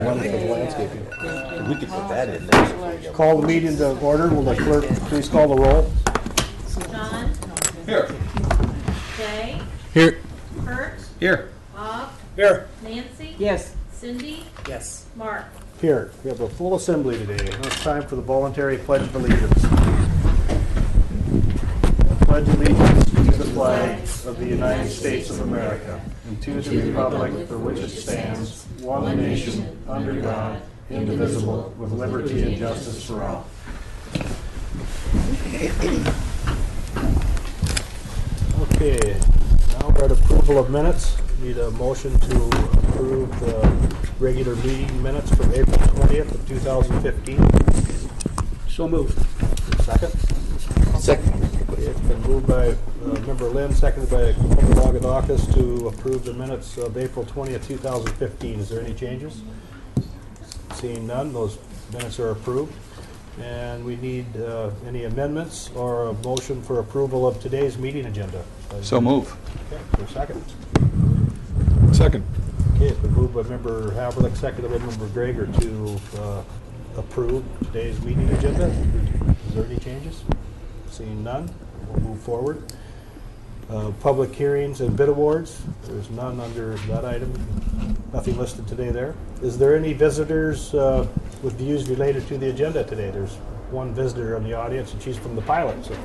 One for the landscaping. We could put that in there. Call the meeting to order. Will the clerk please call the roll? John? Here. Jay? Here. Kurt? Here. Bob? Here. Nancy? Yes. Cindy? Yes. Mark? Here. We have a full assembly today. Now it's time for the voluntary Pledge of Allegiance. I pledge allegiance to the flag of the United States of America and to the republic for which it stands, one nation, under God, indivisible, with liberty and justice for all. Okay, now we're at approval of minutes. Need a motion to approve the regular meeting minutes from April 20th of 2015. So moved. Second? Second. It's been moved by Member Lynn, seconded by Member Vagadakis to approve the minutes of April 20th, 2015. Is there any changes? Seeing none, those minutes are approved. And we need any amendments or a motion for approval of today's meeting agenda. So move. Okay, for a second. Second. Okay, it's been moved by Member Haverlick, seconded by Member Greger to approve today's meeting agenda. Is there any changes? Seeing none, we'll move forward. Public hearings and bid awards. There's none under that item. Nothing listed today there. Is there any visitors with views related to the agenda today? There's one visitor in the audience, and she's from the pilot. So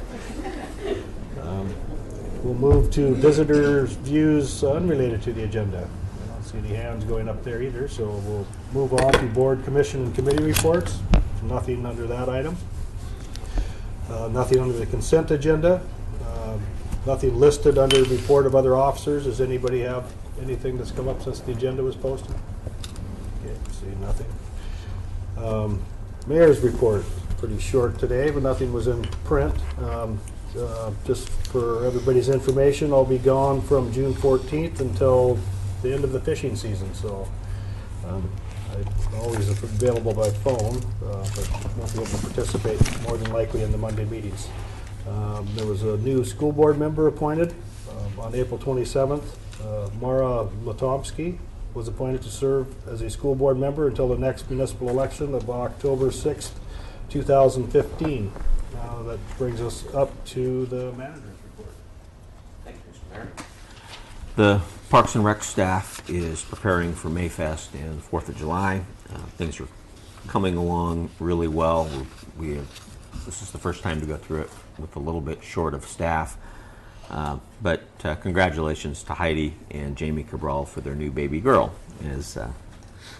we'll move to visitors' views unrelated to the agenda. I don't see any hands going up there either, so we'll move on to board, commission, and committee reports. Nothing under that item. Nothing under the consent agenda. Nothing listed under the report of other officers. Does anybody have anything that's come up since the agenda was posted? Okay, see nothing. Mayor's report, pretty short today, but nothing was in print. Just for everybody's information, I'll be gone from June 14th until the end of the fishing season, so I'm always available by phone, but won't be able to participate more than likely in the Monday meetings. There was a new school board member appointed on April 27th. Mara Latomsky was appointed to serve as a school board member until the next municipal election of October 6th, 2015. That brings us up to the manager's report. Thank you, Mr. Mayor. The Parks and Rec staff is preparing for Mayfest and the 4th of July. Things are coming along really well. This is the first time to go through it with a little bit short of staff. But congratulations to Heidi and Jamie Cabral for their new baby girl, as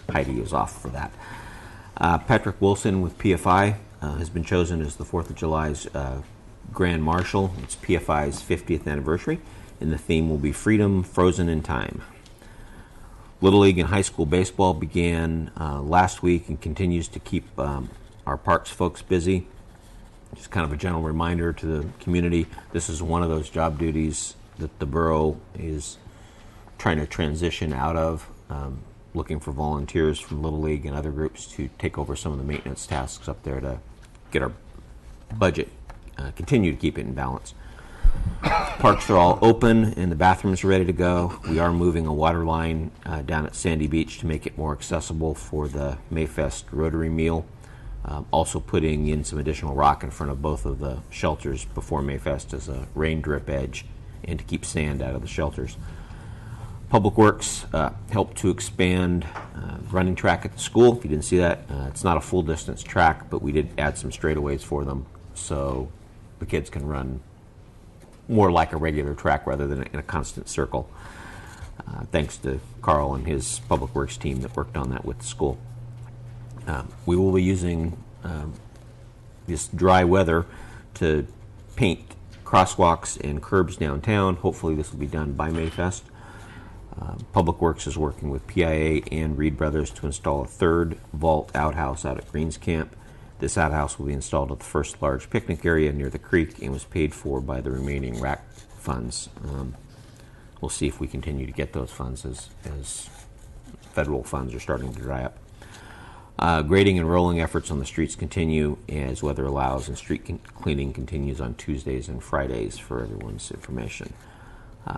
Heidi is off for that. Patrick Wilson with PFI has been chosen as the 4th of July's Grand Marshal. It's PFI's 50th anniversary, and the theme will be Freedom Frozen in Time. Little League and high school baseball began last week and continues to keep our parks folks busy. Just kind of a general reminder to the community, this is one of those job duties that the borough is trying to transition out of, looking for volunteers from Little League and other groups to take over some of the maintenance tasks up there to get our budget, continue to keep it in balance. Parks are all open and the bathrooms are ready to go. We are moving a water line down at Sandy Beach to make it more accessible for the Mayfest Rotary meal. Also putting in some additional rock in front of both of the shelters before Mayfest as a rain drip edge and to keep sand out of the shelters. Public Works helped to expand running track at the school. If you didn't see that, it's not a full distance track, but we did add some straightaways for them so the kids can run more like a regular track rather than in a constant circle. Thanks to Carl and his Public Works team that worked on that with the school. We will be using this dry weather to paint crosswalks and curbs downtown. Hopefully this will be done by Mayfest. Public Works is working with PIA and Reed Brothers to install a third vault outhouse out at Greens Camp. This outhouse will be installed at the first large picnic area near the creek and was paid for by the remaining RAC funds. We'll see if we continue to get those funds as federal funds are starting to dry up. Grading and rolling efforts on the streets continue as weather allows, and street cleaning continues on Tuesdays and Fridays for everyone's information.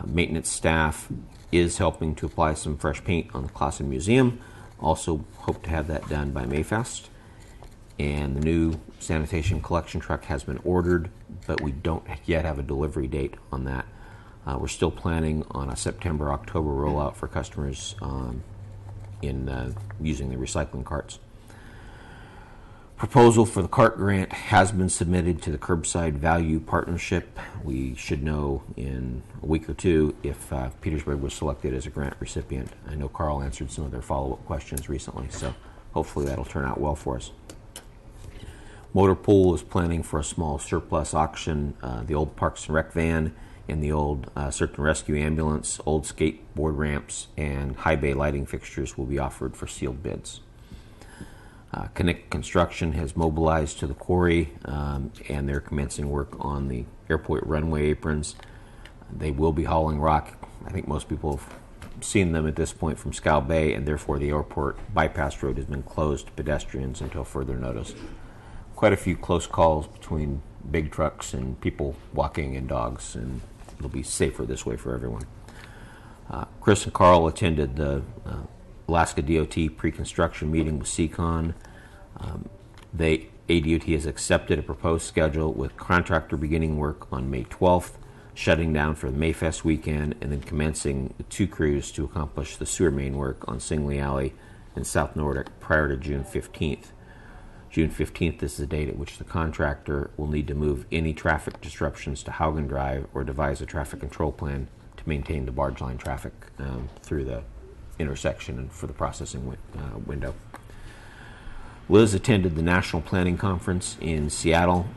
Maintenance staff is helping to apply some fresh paint on the Clausen Museum. Also hope to have that done by Mayfest. And the new sanitation collection truck has been ordered, but we don't yet have a delivery date on that. We're still planning on a September, October rollout for customers in using the recycling carts. Proposal for the cart grant has been submitted to the Curbside Value Partnership. We should know in a week or two if Petersburg was selected as a grant recipient. I know Carl answered some of their follow-up questions recently, so hopefully that'll turn out well for us. Motor Pool is planning for a small surplus auction. The old Parks and Rec van and the old search and rescue ambulance, old skateboard ramps, and high bay lighting fixtures will be offered for sealed bids. Connect Construction has mobilized to the quarry, and they're commencing work on the airport runway aprons. They will be hauling rock. I think most people have seen them at this point from Scow Bay, and therefore the airport bypass road has been closed to pedestrians until further notice. Quite a few close calls between big trucks and people walking and dogs, and it'll be safer this way for everyone. Chris and Carl attended the Alaska DOT pre-construction meeting with CCON. ADOT has accepted a proposed schedule with contractor beginning work on May 12th, shutting down for the Mayfest weekend, and then commencing the 2 crews to accomplish the sewer main work on Singley Alley and South Nordic prior to June 15th. June 15th is the date at which the contractor will need to move any traffic disruptions to Haugen Drive or devise a traffic control plan to maintain the barge line traffic through the intersection and for the processing window. Liz attended the National Planning Conference in Seattle,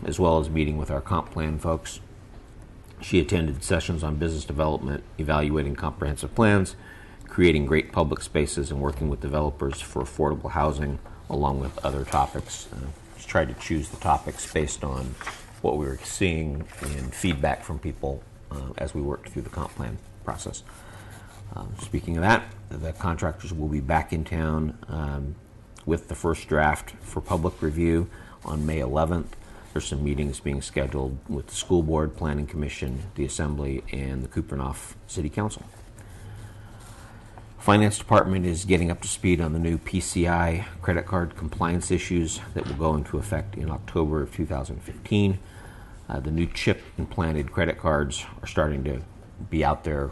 as well as meeting with our comp plan folks. She attended sessions on business development, evaluating comprehensive plans, creating great public spaces, and working with developers for affordable housing, along with other topics. Just tried to choose the topics based on what we were seeing and feedback from people as we worked through the comp plan process. Speaking of that, the contractors will be back in town with the first draft for public review on May 11th. There's some meetings being scheduled with the school board, planning commission, the assembly, and the Kupernoff City Council. Finance department is getting up to speed on the new PCI credit card compliance issues that will go into effect in October of 2015. The new chip implanted credit cards are starting to be out there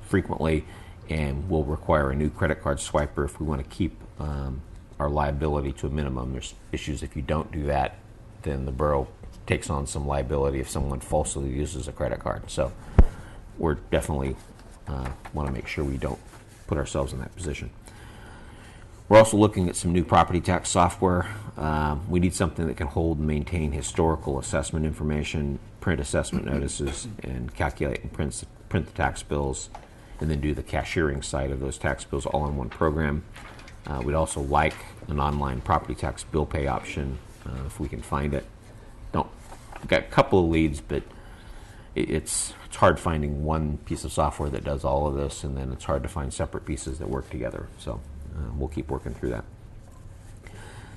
frequently and will require a new credit card swiper if we want to keep our liability to a minimum. There's issues if you don't do that, then the borough takes on some liability if someone falsely uses a credit card. So we're definitely want to make sure we don't put ourselves in that position. We're also looking at some new property tax software. We need something that can hold and maintain historical assessment information, print assessment notices, and calculate and print the tax bills, and then do the cashiering side of those tax bills all in one program. We'd also like an online property tax bill pay option if we can find it. We've got a couple of leads, but it's hard finding one piece of software that does all of this, and then it's hard to find separate pieces that work together. So we'll keep working through that.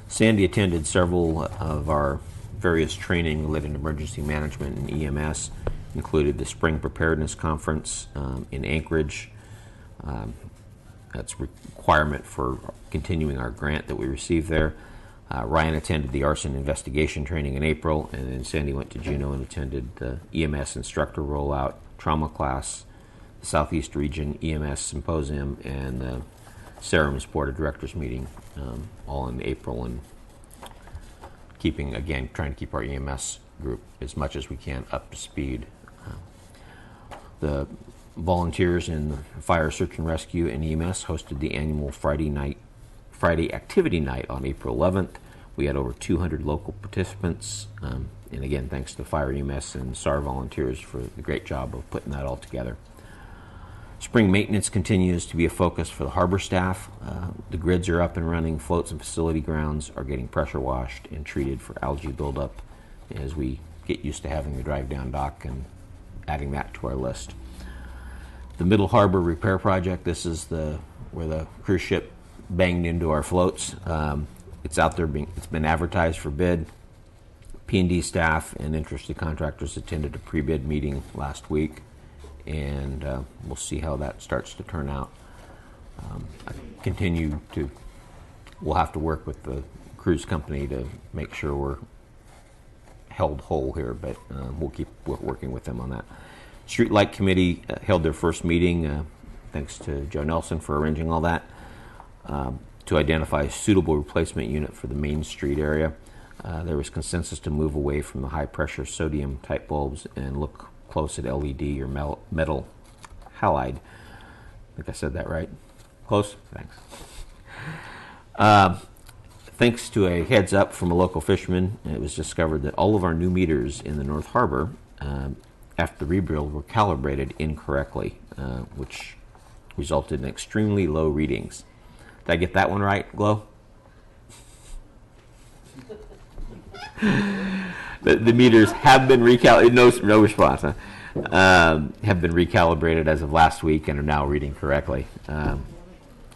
Sandy attended several of our various training related to emergency management and EMS, included the Spring Preparedness Conference in Anchorage. That's a requirement for continuing our grant that we received there. Ryan attended the arson investigation training in April, and then Sandy went to Juneau and attended the EMS instructor rollout, trauma class, the Southeast Region EMS Symposium, and the Serums Board of Directors meeting, all in April, and trying to keep our EMS group as much as we can up to speed. The volunteers in the Fire Search and Rescue and EMS hosted the annual Friday activity night on April 11th. We had over 200 local participants, and again, thanks to Fire EMS and SAR volunteers for the great job of putting that all together. Spring maintenance continues to be a focus for the harbor staff. The grids are up and running. Floats and facility grounds are getting pressure washed and treated for algae buildup as we get used to having the drive down dock and adding that to our list. The Middle Harbor Repair Project, this is where the cruise ship banged into our floats. It's out there, it's been advertised for bid. P&D staff and interested contractors attended a pre-bid meeting last week, and we'll see how that starts to turn out. I continue to, we'll have to work with the cruise company to make sure we're held whole here, but we'll keep working with them on that. Streetlight Committee held their first meeting, thanks to Joe Nelson for arranging all that, to identify a suitable replacement unit for the Main Street area. There was consensus to move away from the high-pressure sodium-type bulbs and look close at LED or metal halide. I think I said that right. Close? Thanks. Thanks to a heads up from a local fisherman, it was discovered that all of our new meters in the North Harbor, after the rebuild, were calibrated incorrectly, which resulted in extremely low readings. Did I get that one right, Glow? The meters have been recalibrated. No response. Huh? Have been recalibrated as of last week and are now reading correctly.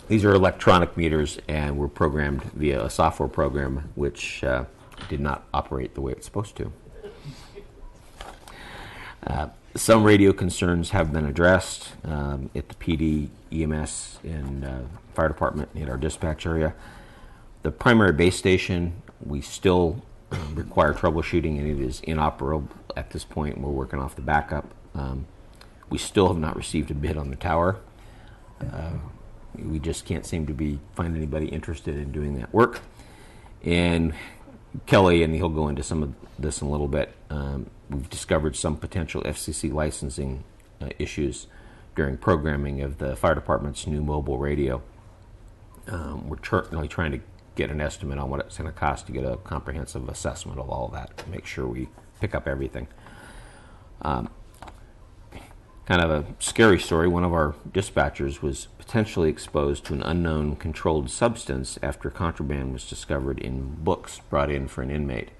These are electronic meters and were programmed via a software program which did not operate the way it's supposed to. Some radio concerns have been addressed at the PD, EMS, and fire department in our dispatch area. The primary base station, we still require troubleshooting, and it is inoperable at this point. We're working off the backup. We still have not received a bid on the tower. We just can't seem to find anybody interested in doing that work. And Kelly, and he'll go into some of this in a little bit, we've discovered some potential FCC licensing issues during programming of the fire department's new mobile radio. We're currently trying to get an estimate on what it's going to cost to get a comprehensive assessment of all of that to make sure we pick up everything. Kind of a scary story. One of our dispatchers was potentially exposed to an unknown controlled substance after contraband was discovered in books brought in for an inmate.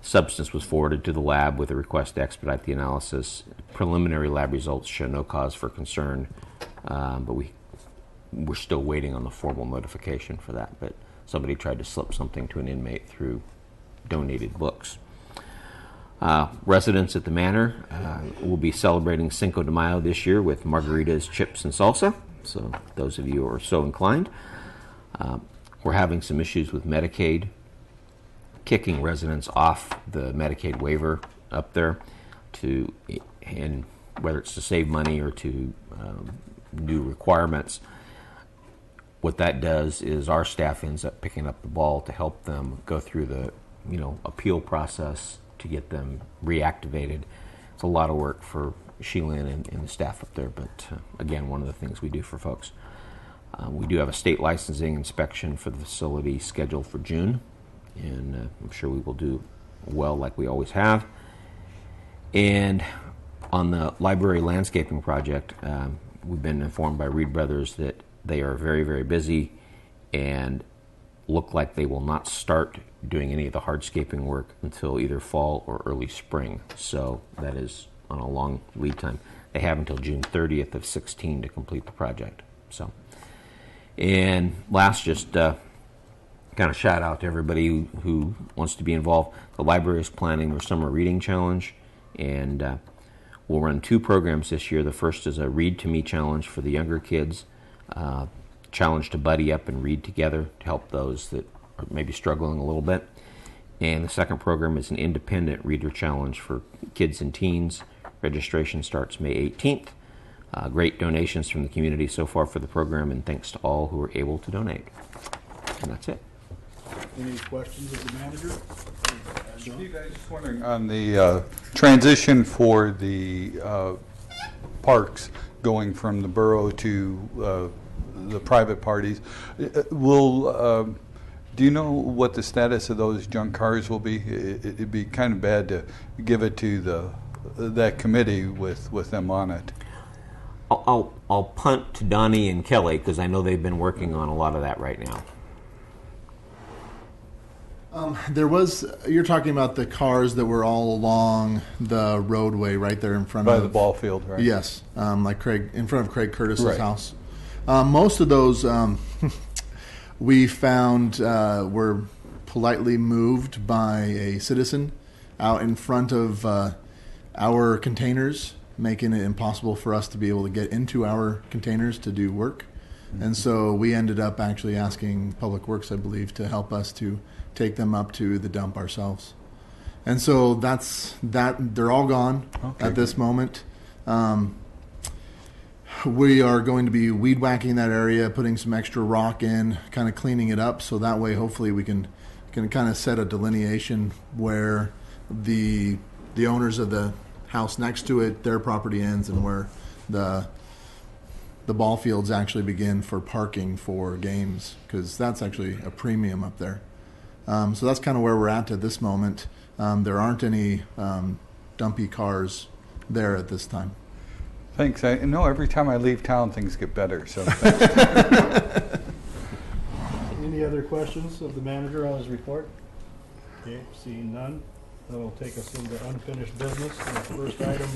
Substance was forwarded to the lab with a request to expedite the analysis. Preliminary lab results show no cause for concern, but we're still waiting on the formal notification for that. But somebody tried to slip something to an inmate through donated books. Residents at the Manor will be celebrating Cinco de Mayo this year with margaritas, chips, and salsa. So those of you who are so inclined. We're having some issues with Medicaid, kicking residents off the Medicaid waiver up there, and whether it's to save money or to new requirements. What that does is our staff ends up picking up the ball to help them go through the appeal process to get them reactivated. It's a lot of work for Sheila and the staff up there, but again, one of the things we do for folks. We do have a state licensing inspection for the facility scheduled for June, and I'm sure we will do well like we always have. And on the library landscaping project, we've been informed by Reed Brothers that they are very, very busy and look like they will not start doing any of the hardscaping work until either fall or early spring. So that is on a long lead time. They have until June 30th of 16 to complete the project. So, and last, just kind of shout out to everybody who wants to be involved. The library is planning their summer reading challenge, and we'll run 2 programs this year. The first is a Read to Me challenge for the younger kids, challenge to buddy up and read together to help those that are maybe struggling a little bit. And the second program is an independent reader challenge for kids and teens. Registration starts May 18th. Great donations from the community so far for the program, and thanks to all who were able to donate. And that's it. Any questions of the manager? Steve, I was just wondering on the transition for the parks going from the borough to the private parties. Do you know what the status of those junk cars will be? It'd be kind of bad to give it to that committee with them on it. I'll punt to Donnie and Kelly because I know they've been working on a lot of that right now. You're talking about the cars that were all along the roadway right there in front By of the ball field, right? Yes, like Craig, in front of Craig Curtis's Right. house. Most of those we found were politely moved by a citizen out in front of our containers making it impossible for us to be able to get into our containers to do work. And so we ended up actually asking Public Works, I believe, to help us to take them up to the dump ourselves. And so that's that. They're all gone at this moment. We are going to be weed whacking that area, putting some extra rock in, kind of cleaning it up, so that way hopefully we can kind of set a delineation where the owners of the house next to it, their property ends, and where the ball fields actually begin for parking for games, because that's actually a premium up there. So that's kind of where we're at this moment. There aren't any dumpy cars there at this time. Thanks. I know every time I leave town, things get better. So Any other questions of the manager on his report? Okay, seeing none, that'll take us into unfinished business. And the first item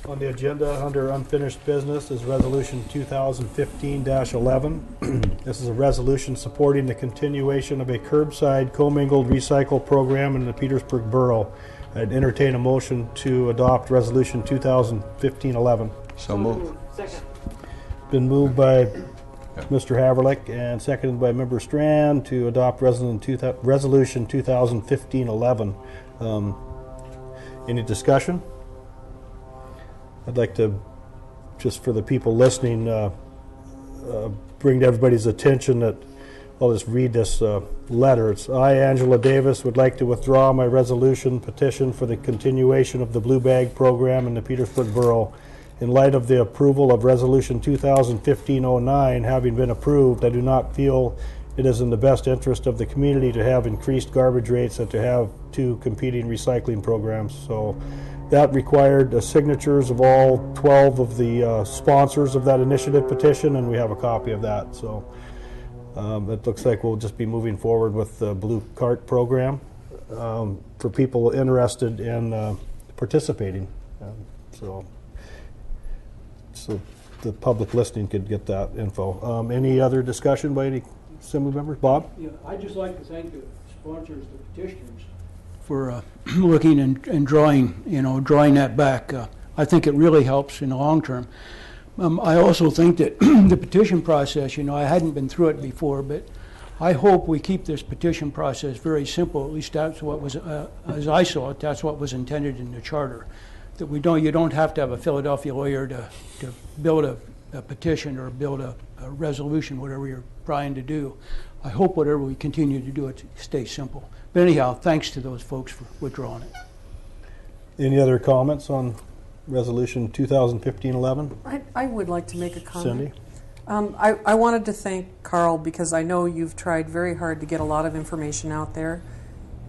on the agenda under unfinished business is Resolution 2015-11. This is a resolution supporting the continuation of a curbside commingled recycle program in the Petersburg Borough. I'd entertain a motion to adopt Resolution 2015-11. so move. Been moved by Mr. Haverlick and seconded by Member Strand to adopt Resolution 2015-11. Any discussion? I'd like to, just for the people listening, bring to everybody's attention that I'll just read this letter. It's, I, Angela Davis, would like to withdraw my resolution petition for the continuation of the Blue Bag program in the Petersburg Borough. In light of the approval of Resolution 2015-09 having been approved, I do not feel it is in the best interest of the community to have increased garbage rates and to have two competing recycling programs. So that required the signatures of all 12 of the sponsors of that initiative petition, and we have a copy of that. So it looks like we'll just be moving forward with the Blue Cart program for people interested in participating. So the public listening could get that info. Any other discussion by any assembly members? Bob? Yeah, I'd just like to thank the sponsors, the petitioners, for looking and drawing that back. I think it really helps in the long term. I also think that the petition process, I hadn't been through it before, but I hope we keep this petition process very simple. At least that's what was, as I saw it, that's what was intended in the charter. That you don't have to have a Philadelphia lawyer to build a petition or build a resolution, whatever you're trying to do. I hope whatever we continue to do, it stays simple. But anyhow, thanks to those folks for withdrawing it. Any other comments on Resolution 2015-11? I would like to make a comment. Cindy? I wanted to thank Carl because I know you've tried very hard to get a lot of information out there.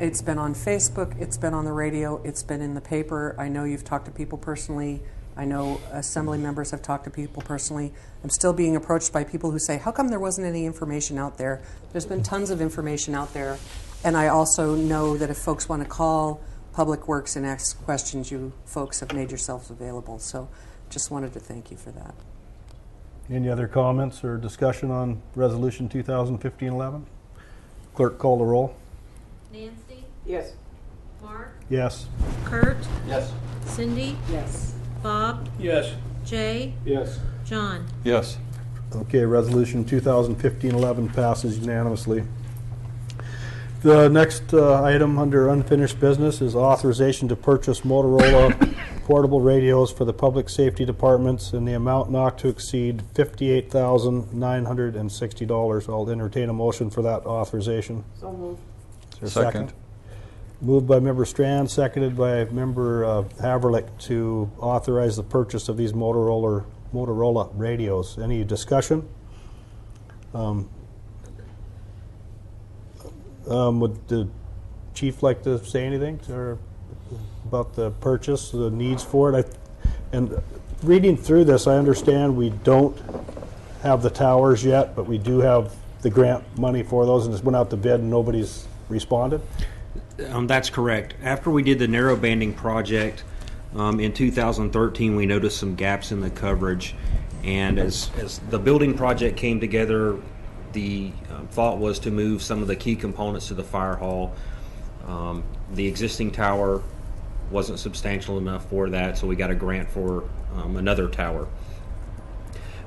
It's been on Facebook, it's been on the radio, it's been in the paper. I know you've talked to people personally. I know assembly members have talked to people personally. I'm still being approached by people who say, how come there wasn't any information out there? There's been tons of information out there. And I also know that if folks want to call Public Works and ask questions, you folks have made yourselves available. So just wanted to thank you for that. Any other comments or discussion on Resolution 2015-11? Clerk, call the roll. Nancy, Yes. Mark, Yes. Kurt, Yes. Cindy, Yes. Bob, Yes. Jay, Yes. John. Yes. Okay, Resolution 2015-11 passes unanimously. The next item under unfinished business is authorization to purchase Motorola portable radios for the public safety departments in the amount not to exceed $58,960. I'll entertain a motion for that authorization. So moved. Is there a Second. Moved by Member Strand, seconded by Member Haverlick to authorize the purchase of these Motorola radios. Any discussion? Would the chief like to say anything about the purchase, the needs for it? And reading through this, I understand we don't have the towers yet, but we do have the grant money for those, and just went out to bid and nobody's responded? That's correct. After we did the narrow banding project in 2013, we noticed some gaps in the coverage, and as the building project came together, the thought was to move some of the key components to the fire hall. The existing tower wasn't substantial enough for that, so we got a grant for another tower.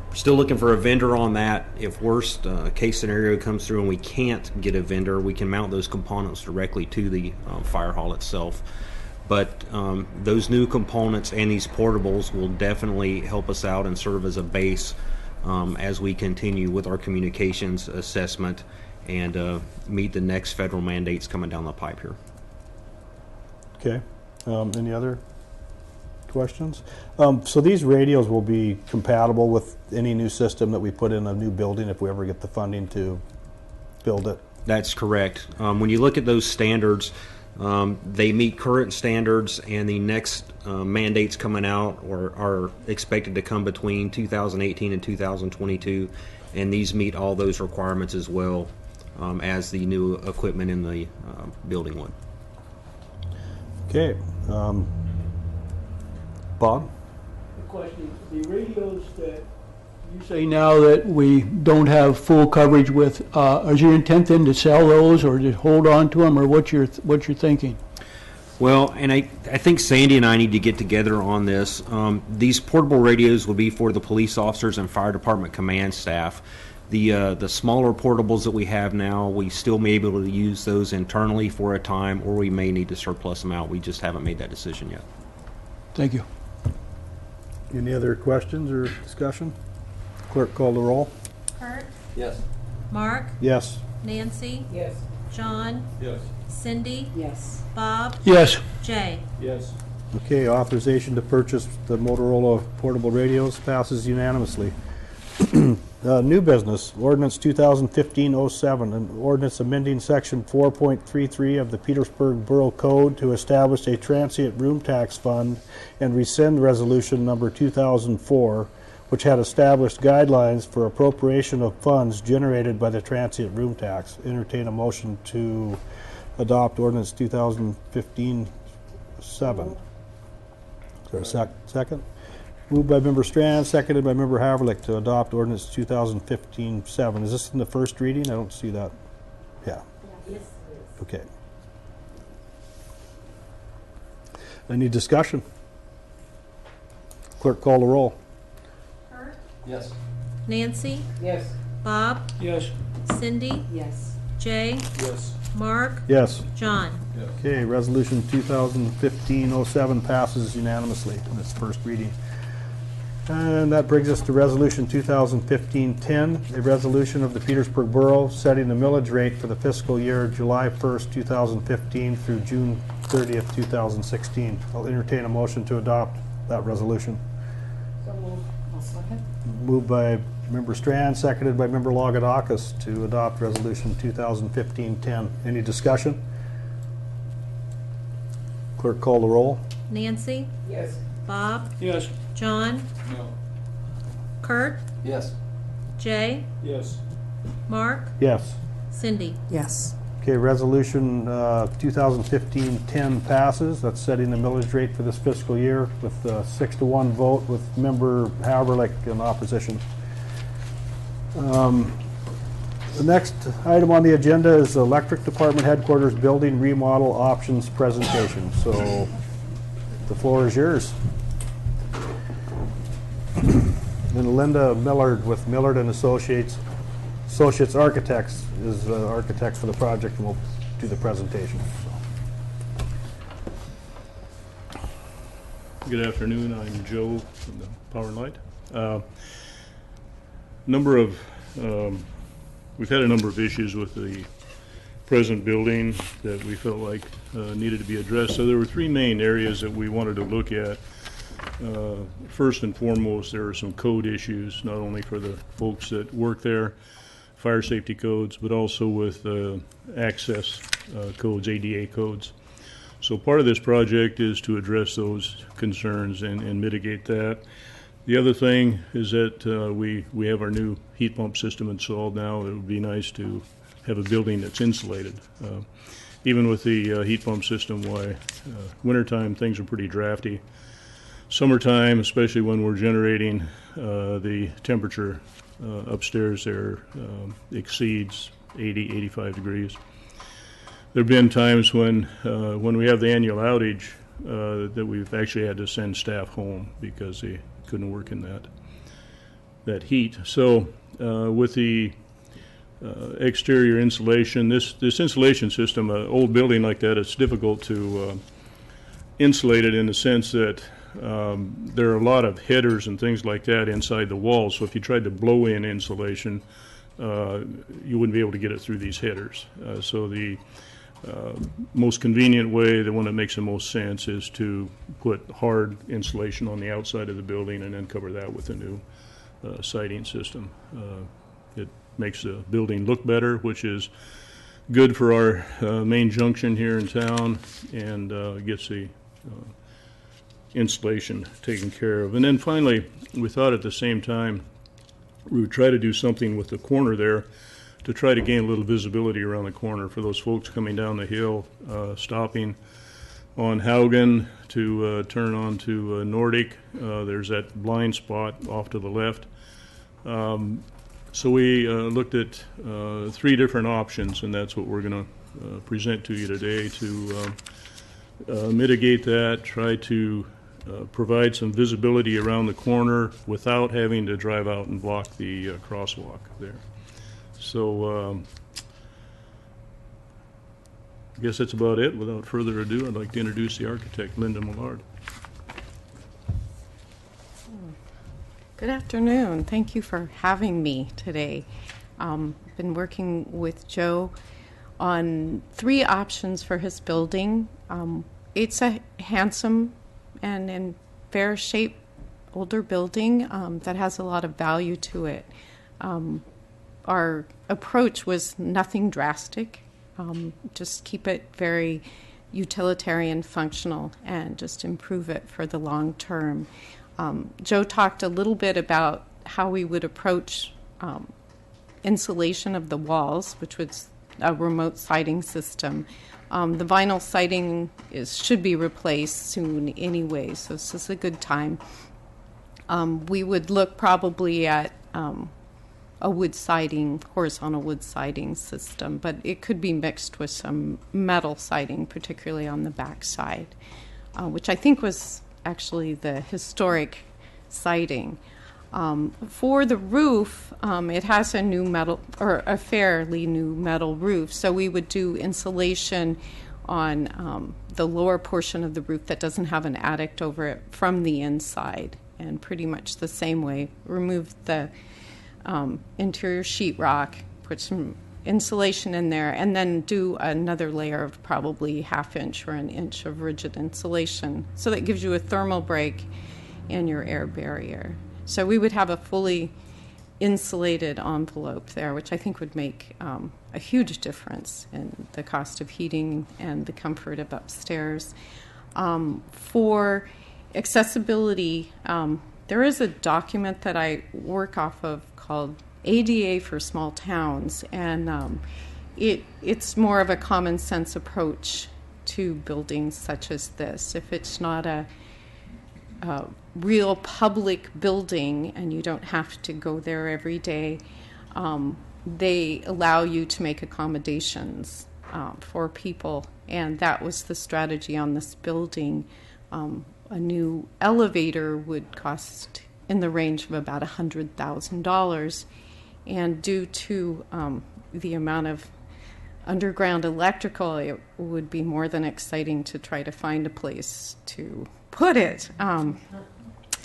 We're still looking for a vendor on that. If worst case scenario comes through and we can't get a vendor, we can mount those components directly to the fire hall itself. But those new components and these portables will definitely help us out and serve as a base as we continue with our communications assessment and meet the next federal mandates coming down the pipe here. Okay. Any other questions? So these radios will be compatible with any new system that we put in a new building if we ever get the funding to build it? That's correct. When you look at those standards, they meet current standards, and the next mandates coming out are expected to come between 2018 and 2022, and these meet all those requirements as well as the new equipment in the building would. Okay. Bob? The question, the radios that you say now that we don't have full coverage with, is your intent then to sell those or to hold on to them, or what's your thinking? Well, and I think Sandy and I need to get together on this. These portable radios will be for the police officers and fire department command staff. The smaller portables that we have now, we still may be able to use those internally for a time, or we may need to surplus them out. We just haven't made that decision yet. Thank you. Any other questions or discussion? Clerk, call the roll. Kurt, Yes. Mark, Yes. Nancy, Yes. John, Yes. Cindy, Yes. Bob, Yes. Jay. Yes. Okay, authorization to purchase the Motorola portable radios passes unanimously. New business, ordinance 2015-07, an ordinance amending section 4.33 of the Petersburg Borough Code to establish a transient room tax fund and rescind resolution number 2004, which had established guidelines for appropriation of funds generated by the transient room tax. Entertain a motion to adopt ordinance 2015-7. Is there a second? Moved by Member Strand, seconded by Member Haverlick to adopt ordinance 2015-7. Is this in the first reading? I don't see that. Yeah. Okay. Any discussion? Clerk, call the roll. Kurt, Yes. Nancy, Yes. Bob, Yes. Cindy, Yes. Jay, Yes. Mark, Yes. John. Okay, resolution 2015-07 passes unanimously in its first reading. And that brings us to resolution 2015-10, a resolution of the Petersburg Borough setting the millage rate for the fiscal year July 1st, 2015 through June 30th, 2016. I'll entertain a motion to adopt that resolution. So moved. I'll second. Moved by Member Strand, seconded by Member Lagadakis to adopt resolution 2015-10. Any discussion? Clerk, call the roll. Nancy, Yes. Bob, Yes. John, No. Kurt, Yes. Jay, Yes. Mark, Yes. Cindy. Yes. Okay, resolution 2015-10 passes. That's setting the millage rate for this fiscal year with a 6-to-1 vote with Member Haverlick in opposition. The next item on the agenda is the Electric Department Headquarters Building Remodel Options Presentation. So the floor is yours. And Linda Millard with Millard and Associates Architects is architect for the project and will do the presentation. Good afternoon. I'm Joe from the Power and Light. We've had a number of issues with the present building that we felt like needed to be addressed. So there were three main areas that we wanted to look at. First and foremost, there are some code issues, not only for the folks that work there, fire safety codes, but also with access codes, ADA codes. So part of this project is to address those concerns and mitigate that. The other thing is that we have our new heat pump system installed now. It would be nice to have a building that's insulated. Even with the heat pump system, wintertime things are pretty drafty. Summertime, especially when we're generating, the temperature upstairs there exceeds 80, 85 degrees. There have been times when we have the annual outage, that we've actually had to send staff home because they couldn't work in that heat. So with the exterior insulation, this insulation system, an old building like that, it's difficult to insulate it in the sense that there are a lot of headers and things like that inside the walls. So if you tried to blow in insulation, you wouldn't be able to get it through these headers. So the most convenient way, the one that makes the most sense, is to put hard insulation on the outside of the building and then cover that with a new siding system. It makes the building look better, which is good for our main junction here in town, and gets the insulation taken care of. And then finally, we thought at the same time we would try to do something with the corner there to try to gain a little visibility around the corner for those folks coming down the hill, stopping on Haugen to turn onto Nordic. There's that blind spot off to the left. So we looked at 3 different options, and that's what we're going to present to you today to mitigate that, try to provide some visibility around the corner without having to drive out and block the crosswalk there. So I guess that's about it. Without further ado, I'd like to introduce the architect, Linda Millard. Good afternoon. Thank you for having me today. Been working with Joe on 3 options for his building. It's a handsome and in fair shape older building that has a lot of value to it. Our approach was nothing drastic, just keep it very utilitarian functional and just improve it for the long term. Joe talked a little bit about how we would approach insulation of the walls, which was a remote siding system. The vinyl siding should be replaced soon anyway, so this is a good time. We would look probably at a wood siding, horizontal wood siding system, but it could be mixed with some metal siding, particularly on the back side, which I think was actually the historic siding. For the roof, it has a new metal, or a fairly new metal roof, so we would do insulation on the lower portion of the roof that doesn't have an attic over it from the inside, and pretty much the same way, remove the interior sheetrock, put some insulation in there, and then do another layer of probably 1/2 inch or 1 inch of rigid insulation. So that gives you a thermal break and your air barrier. So we would have a fully insulated envelope there, which I think would make a huge difference in the cost of heating and the comfort of upstairs. For accessibility, there is a document that I work off of called ADA for Small Towns, and it's more of a common sense approach to buildings such as this. If it's not a real public building and you don't have to go there every day, they allow you to make accommodations for people, and that was the strategy on this building. A new elevator would cost in the range of about $100,000, and due to the amount of underground electrical, it would be more than exciting to try to find a place to put it.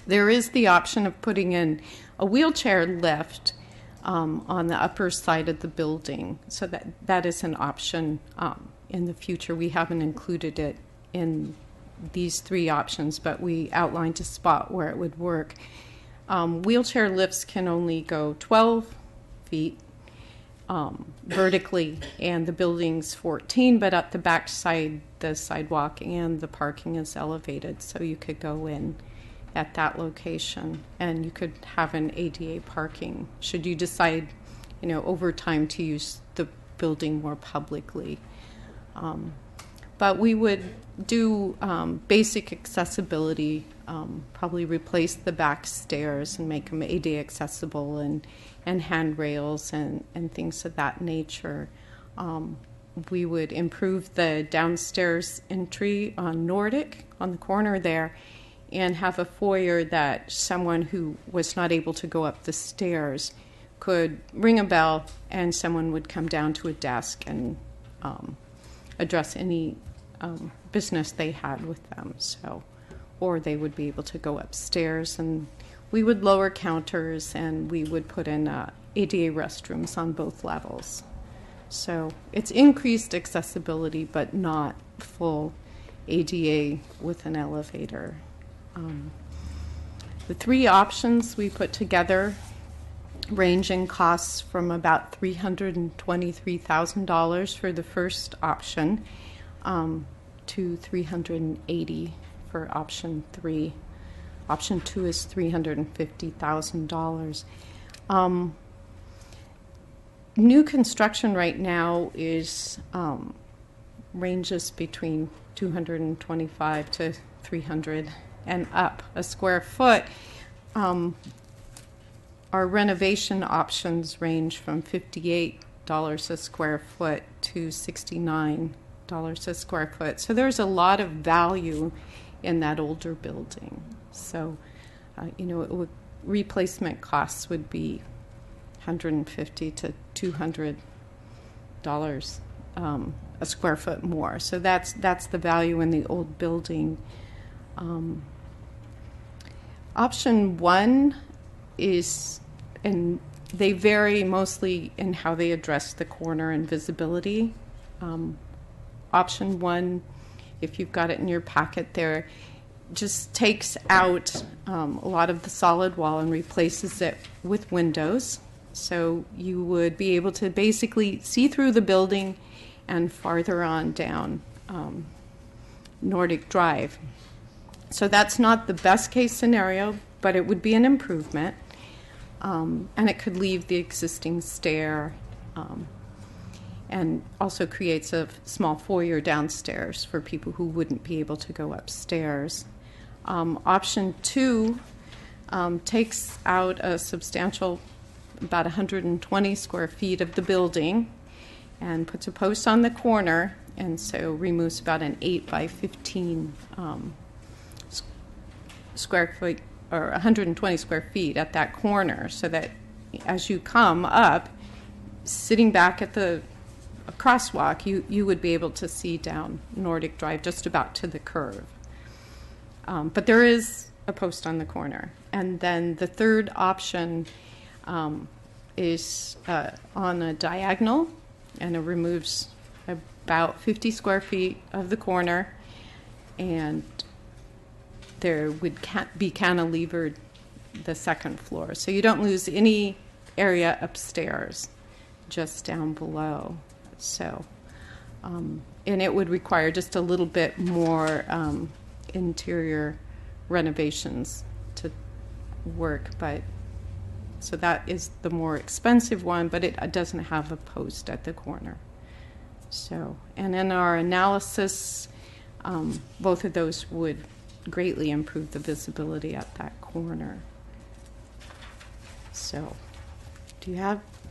There is the option of putting in a wheelchair lift on the upper side of the building, so that is an option in the future. We haven't included it in these 3 options, but we outlined a spot where it would work. Wheelchair lifts can only go 12 feet vertically, and the building's 14, but at the back side, the sidewalk and the parking is elevated, so you could go in at that location, and you could have an ADA parking should you decide, over time to use the building more publicly. But we would do basic accessibility, probably replace the back stairs and make them ADA accessible, and handrails and things of that nature. we would improve the downstairs entry on Nordic, on the corner there, and have a foyer that someone who was not able to go up the stairs could ring a bell and someone would come down to a desk and address any business they had with them. So, or they would be able to go upstairs, and we would lower counters and we would put in ADA restrooms on both levels. So it's increased accessibility, but not full ADA with an elevator. The three options we put together range in costs from about $323,000 for the first option to $380,000 for option 3. Option 2 is $350,000. New construction right now is ranges between 225 to 300 and up a square foot. Our renovation options range from $58 a square foot to $69 a square foot. So there's a lot of value in that older building. So, replacement costs would be $150 to $200 a square foot more. So that's the value in the old building. Option 1 is, and they vary mostly in how they address the corner and visibility. Option 1, if you've got it in your packet there, just takes out a lot of the solid wall and replaces it with windows. So you would be able to basically see through the building and farther on down Nordic Drive. So that's not the best case scenario, but it would be an improvement. And it could leave the existing stair and also creates a small foyer downstairs for people who wouldn't be able to go upstairs. Option 2 takes out a substantial, about 120 square feet of the building and puts a post on the corner, and so removes about an 8 by 15 square foot, or 120 square feet at that corner, so that as you come up, sitting back at the crosswalk, you would be able to see down Nordic Drive just about to the curve. But there is a post on the corner. And then the third option is on a diagonal, and it removes about 50 square feet of the corner, and there would be cantilevered the second floor. So you don't lose any area upstairs, just down below. So, and it would require just a little bit more interior renovations to work, but so that is the more expensive one, but it doesn't have a post at the corner. So, and in our analysis, both of those would greatly improve the visibility at that corner. So,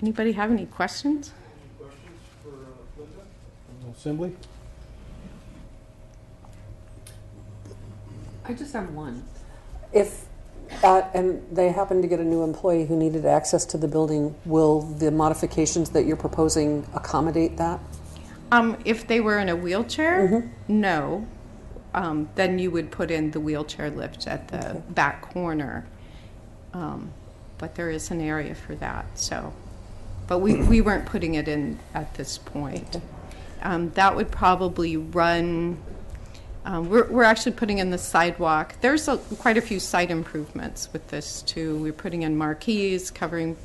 anybody have any questions? Any questions for Linda from the Assembly? I just have one. If and they happen to get a new employee who needed access to the building, will the modifications that you're proposing accommodate that? If they were in a wheelchair, Mm-hmm. no. Then you would put in the wheelchair lift at the back corner. But there is an area for that. So, but we weren't putting it in at this point. That would probably run. We're actually putting in the sidewalk. There's quite a few site improvements with this too. We're putting in marquees covering,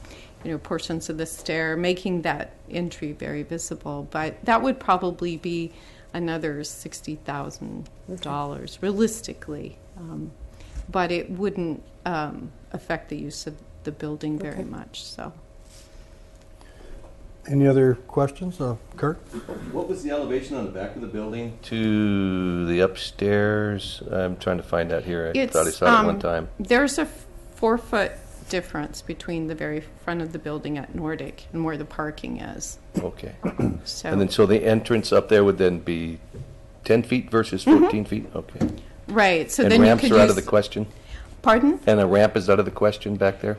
portions of the stair, making that entry very visible. But that would probably be another $60,000 realistically, but it wouldn't affect the use of the building very much. So. Any other questions, Kurt? What was the elevation on the back of the building to the upstairs? I'm trying to find out here. I thought I saw it one time. There's a 4-foot difference between the very front of the building at Nordic and where the parking is. Okay. So, And then, so the entrance up there would then be 10 feet versus 14 feet? Okay. right. So And then you ramps could are out use. of the question? Pardon? And a ramp is out of the question back there?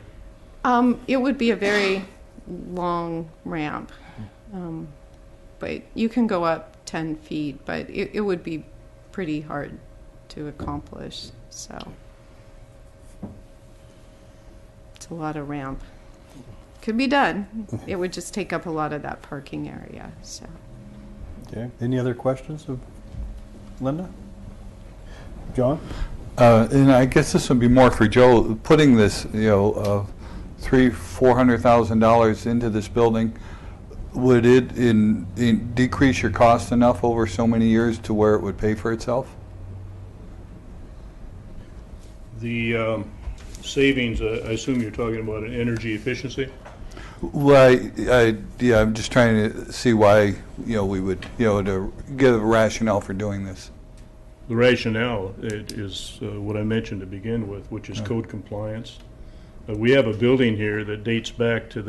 It would be a very long ramp, but you can go up 10 feet, but it would be pretty hard to accomplish. So it's a lot of ramp. Could be done. It would just take up a lot of that parking area. So Okay, any other questions of Linda? John? And I guess this would be more for Joe, putting this, $300,000-$400,000 into this building, would it decrease your cost enough over so many years to where it would pay for itself? The savings, I assume you're talking about an energy efficiency? Well, I'm just trying to see why, we would, to give a rationale for doing this. The rationale is what I mentioned to begin with, which is code compliance. We have a building here that dates back to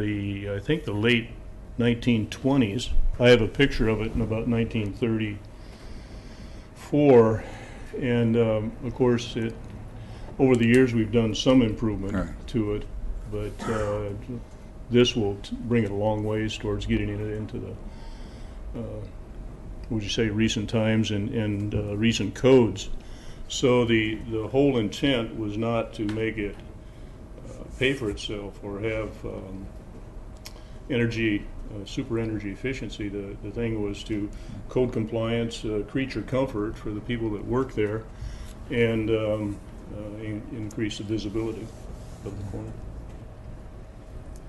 I think the late 1920s. I have a picture of it in about 1934. And of course, over the years we've done some improvement to it, but this will bring it a long ways towards getting it into the would you say recent times and recent codes. So the whole intent was not to make it pay for itself or have super energy efficiency. The thing was to code compliance, creature comfort for the people that work there, and increase the visibility of the corner.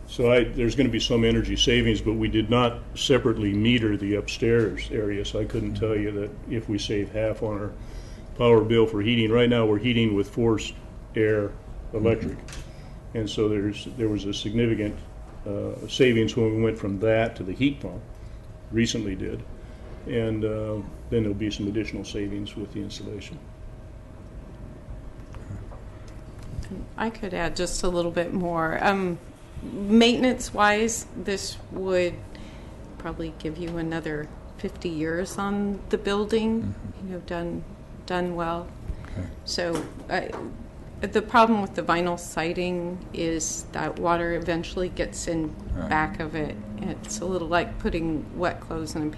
So there's going to be some energy savings, but we did not separately meter the upstairs area, so I couldn't tell you that if we save half on our power bill for heating. Right now we're heating with forced air electric, and so there was a significant savings when we went from that to the heat pump, recently did, and then there'll be some additional savings with the installation. I could add just a little bit more. Maintenance-wise, this would probably give you another 50 years on the building, done well. Okay. So the problem with the vinyl siding is that water eventually gets in back of it. It's a little like putting wet clothes in a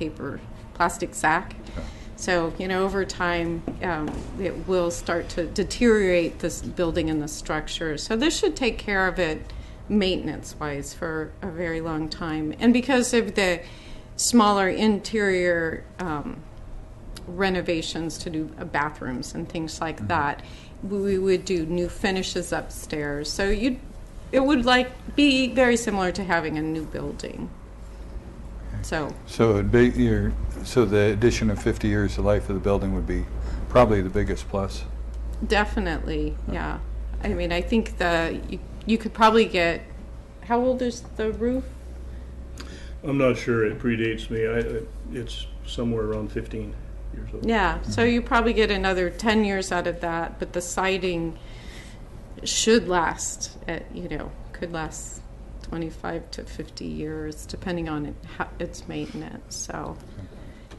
plastic sack. Okay. So, over time, it will start to deteriorate this building and the structure. So this should take care of it maintenance-wise for a very long time. And because of the smaller interior renovations to do bathrooms and things like that, we would do new finishes upstairs. So it would be very similar to having a new building. So it'd be the addition of 50 years of life of the building would be probably the biggest plus. Definitely, yeah. I mean, I think you could probably get. How old is the roof? I'm not sure. It predates me. It's somewhere around 15 years old. Yeah, so you probably get another 10 years out of that, but the siding should last. Could last 25 to 50 years, depending on its maintenance. So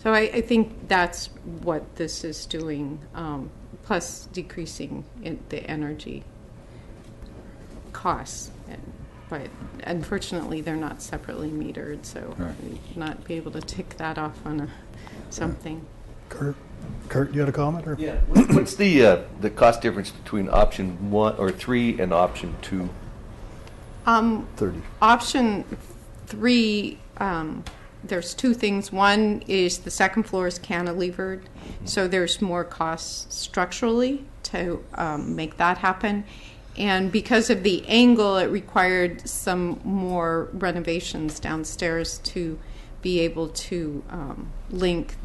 I think that's what this is doing, plus decreasing the energy costs. But unfortunately, they're not separately metered, so we'd not be able to tick that off on something. Kurt, you had a comment? Or? Yeah. What's the cost difference between option 1 or 3 and option 2? 30. Option 3, there's two things. One is the second floor is cantilevered, so there's more costs structurally to make that happen. And because of the angle, it required some more renovations downstairs to be able to link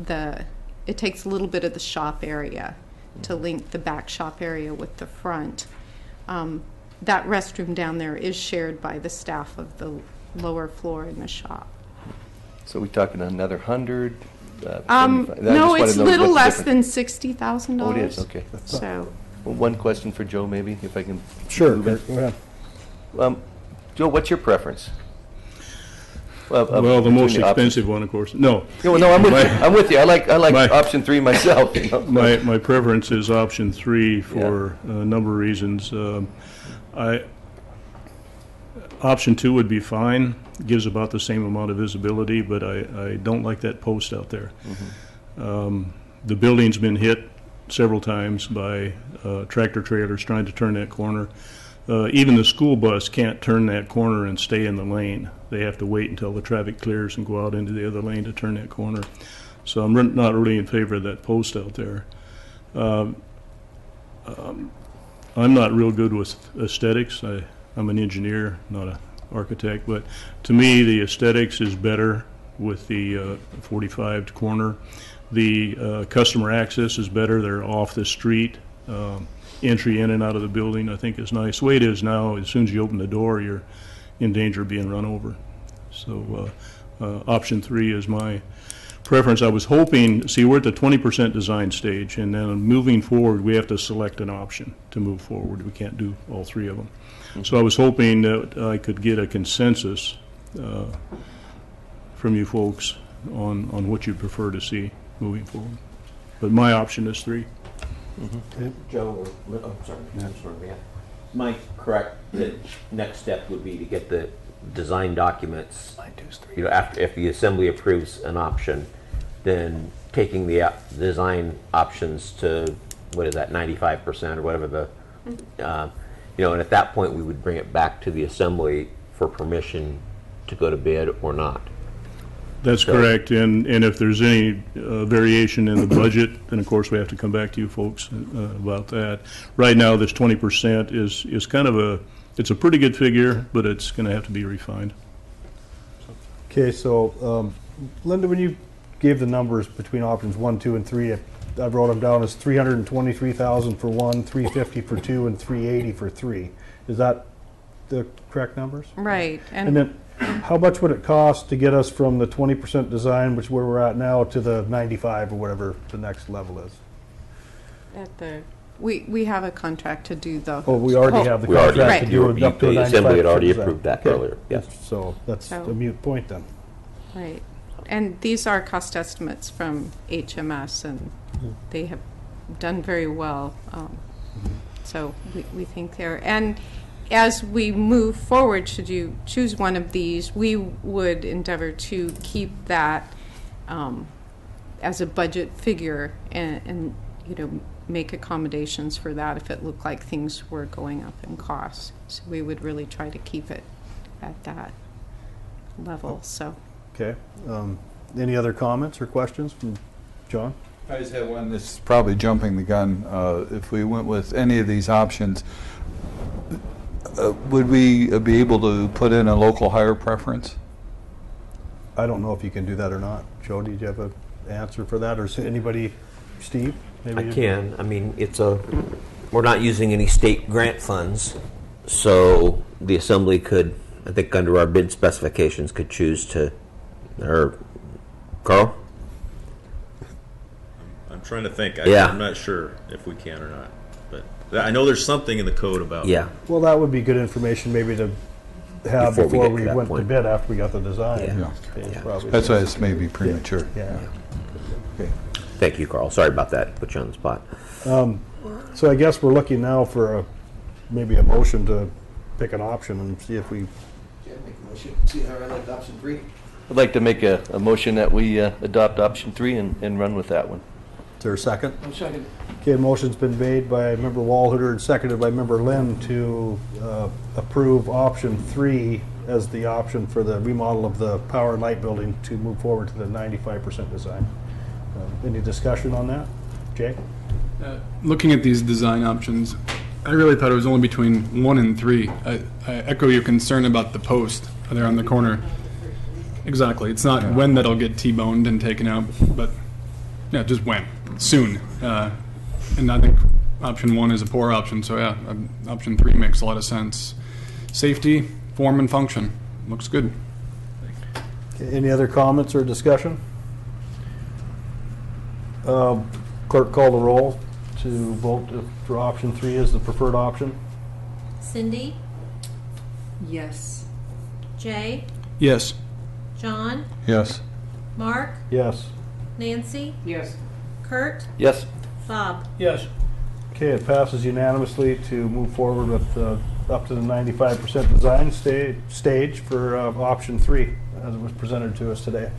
it takes a little bit of the shop area to link the back shop area with the front. That restroom down there is shared by the staff of the lower floor in the shop. So we talking another 100? No, it's a little less than $60,000. Oh, it is, okay. So. Well, one question for Joe, maybe, if I can. Sure, move in. Kurt, go ahead. Joe, what's your preference? Well, the between most options. expensive one, of course. No. No, I'm with you. I'm with you. I like My- option 3 myself. You know? My preference is option 3 for a number of reasons. Option 2 would be fine, gives about the same amount of visibility, but I don't like that post out there. The building's been hit several times by tractor trailers trying to turn that corner. Even the school bus can't turn that corner and stay in the lane. They have to wait until the traffic clears and go out into the other lane to turn that corner. So I'm not really in favor of that post out there. I'm not real good with aesthetics. I'm an engineer, not an architect, but to me, the aesthetics is better with the 45 corner. The customer access is better. They're off the street. Entry in and out of the building, I think, is nice. The way it is now, as soon as you open the door, you're in danger of being run over. So option 3 is my preference. I was hoping, see, we're at the 20% design stage, and then moving forward, we have to select an option to move forward. We can't do all 3 of them. So I was hoping that I could get a consensus from you folks on what you prefer to see moving forward. But my option is 3. Joe, sorry. Am I correct that next step would be to get the design documents? You know, after if the assembly approves an option, then taking the design options to what is that 95% or whatever the you know, and at that point we would bring it back to the assembly for permission to go to bid or not. That's correct, and if there's any variation in the budget, then of course we have to come back to you folks about that. Right now, this 20% is kind of it's a pretty good figure, but it's going to have to be refined. Okay, so Linda, when you gave the numbers between options 1, 2, and 3, I wrote them down as 323,000 for 1, 350 for 2, and 380 for 3. Is that the correct numbers? Right. And then, how much would it cost to get us from the 20% design, which where we're at now, to the 95 or whatever the next level is? We have a contract to do the. Oh, we already have the We already- contract to do Right. it up to a The assembly had 95% already design. approved that Okay. earlier, yes. So that's So- a moot point then. Right. And these are cost estimates from HMS, and they have done very well. So we think they're, and as we move forward, should you choose one of these, we would endeavor to keep that as a budget figure and you know, make accommodations for that if it looked like things were going up in cost. So we would really try to keep it at that level. So. Okay. Any other comments or questions from John? I just have one. This is probably jumping the gun. If we went with any of these options, would we be able to put in a local hire preference? I don't know if you can do that or not. Joe, do you have an answer for that, or is anybody, Steve? Maybe I you- can. I mean, we're not using any state grant funds, so the assembly could, I think under our bid specifications, could choose to, or, Carl? I'm trying to think. Yeah. I'm not sure if we can or not. But I know there's something in the code about Yeah. Well, that would be good information maybe to have Before we before get to we that went to point. bid after we got the design. Yeah. Okay, Yeah. probably. That's why it's maybe premature. Yeah. Okay. Thank you, Carl. Sorry about that. Put you on the spot. So I guess we're looking now for maybe a motion to pick an option and see if we, See how I like option 3? I'd like to make a motion that we adopt option 3 and run with that one. is there a second? Second. Okay, motion's been made by member Walhuter and seconded by member Lynn to approve option 3 as the option for the remodel of the power and light building to move forward to the 95% design. Any discussion on that? Jay? Looking at these design options, I really thought it was only between 1 and 3. I echo your concern about the post there on the corner. Exactly. It's not when that'll get T-boned and taken out, but yeah, just when. Soon. And I think option 1 is a poor option, so yeah, option 3 makes a lot of sense. Safety, form, and function. Looks good. Okay, any other comments or discussion? Clerk, call the roll to vote for option 3 as the preferred option. Cindy, Yes. Jay, Yes. John, Yes. Mark, Yes. Nancy, Yes. Kurt, Yes. Bob. Yes. Okay, it passes unanimously to move forward with up to the 95% design stage for option 3 as it was presented to us today.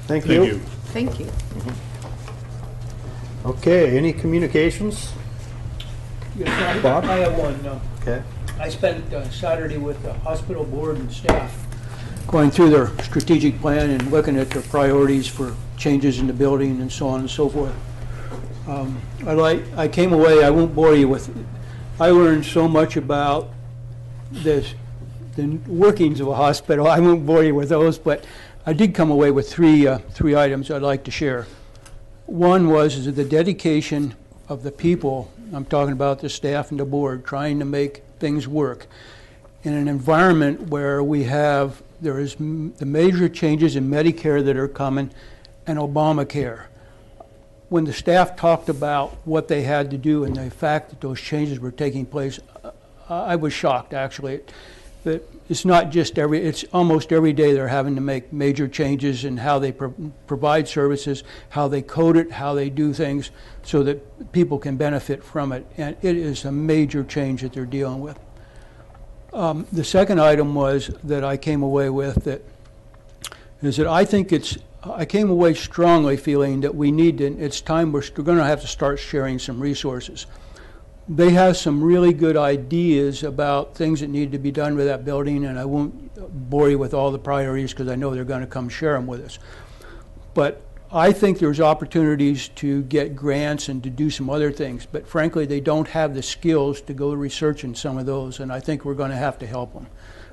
Thank you. Thank you. Thank you. Okay, any communications? Yes, Bob? I have one. Okay. I spent Saturday with the hospital board and staff going through their strategic plan and looking at their priorities for changes in the building and so on and so forth. I came away, I won't bore you with, I learned so much about the workings of a hospital. I won't bore you with those, but I did come away with three items I'd like to share. One was the dedication of the people, I'm talking about the staff and the board, trying to make things work in an environment where there is the major changes in Medicare that are coming and Obamacare. When the staff talked about what they had to do and the fact that those changes were taking place, I was shocked, actually. That it's not just it's almost every day they're having to make major changes in how they provide services, how they code it, how they do things so that people can benefit from it. And it is a major change that they're dealing with. The second item was that I came away with is that I came away strongly feeling that it's time we're going to have to start sharing some resources. They have some really good ideas about things that need to be done with that building, and I won't bore you with all the priorities because I know they're going to come share them with us. But I think there's opportunities to get grants and to do some other things, but frankly, they don't have the skills to go research in some of those, and I think we're going to have to help them.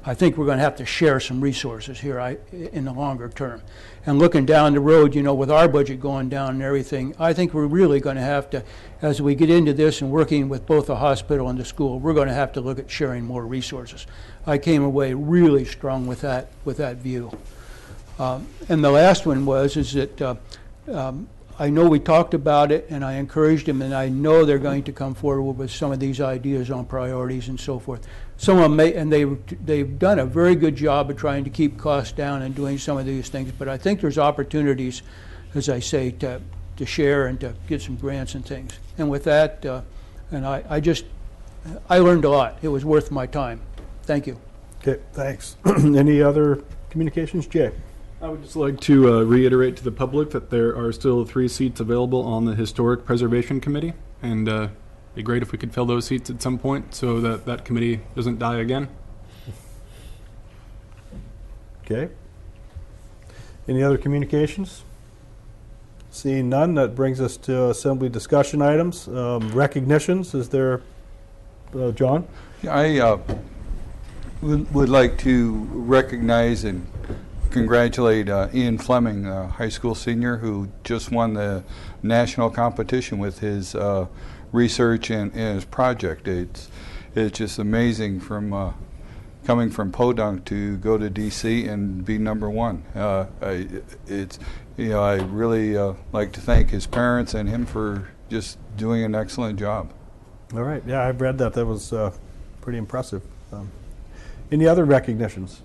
I think we're going to have to share some resources here in the longer term. And looking down the road, with our budget going down and everything, I think we're really going to have to, as we get into this and working with both the hospital and the school, we're going to have to look at sharing more resources. I came away really strong with that view. And the last one is that I know we talked about it, and I encouraged them, and I know they're going to come forward with some of these ideas on priorities and so forth. Some of them and they've done a very good job of trying to keep costs down and doing some of these things, but I think there's opportunities, as I say, to share and to get some grants and things. And with that, I learned a lot. It was worth my time. Thank you. Okay, thanks. Any other communications, Jay? I would just like to reiterate to the public that there are still 3 seats available on the Historic Preservation Committee, and it'd be great if we could fill those seats at some point so that committee doesn't die again. Okay. Any other communications? Seeing none, that brings us to assembly discussion items. Recognitions, is there, John? I would like to recognize and congratulate Ian Fleming, a high school senior who just won the national competition with his research and his project. It's just amazing from coming from Podunk to go to DC and be #1. I really like to thank his parents and him for just doing an excellent job. All right. Yeah, I've read that. That was pretty impressive. Any other recognitions?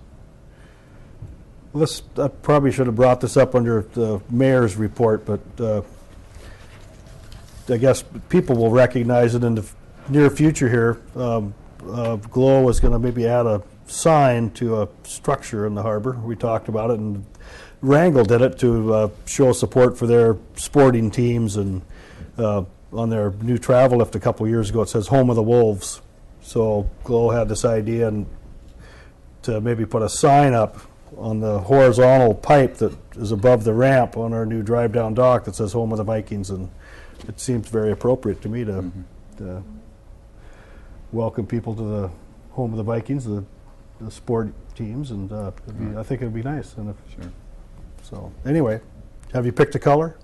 I probably should have brought this up under the mayor's report, but I guess people will recognize it in the near future here. GLOW is going to maybe add a sign to a structure in the harbor. We talked about it, and Wrangell did it to show support for their sporting teams, and on their new travel lift a couple years ago it says Home of the Wolves. So GLOW had this idea and to maybe put a sign up on the horizontal pipe that is above the ramp on our new drive-down dock that says Home of the Vikings, and it seems very appropriate to me to welcome people to the Home of the Vikings, the sport teams, and I think it would be nice. And Sure. So anyway, have you picked a color?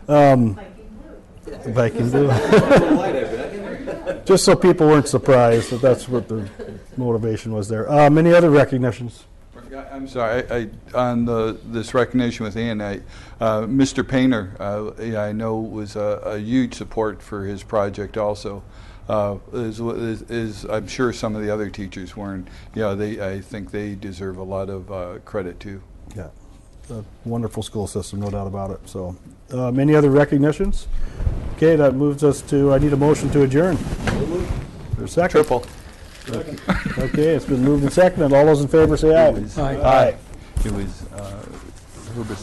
Viking blue. Just so people weren't surprised that's what the motivation was there. Any other recognitions? Yeah, I'm sorry. On this recognition with Ian, Mr. Painter, I know was a huge support for his project also. I'm sure some of the other teachers weren't. I think they deserve a lot of credit too. Yeah, a wonderful school system, no doubt about it. So, any other recognitions? Okay, that moves us to, I need a motion to adjourn. For a second. Triple. Okay, it's been moved and seconded. All those in favor say aye. Aye. Aye. It was Herbert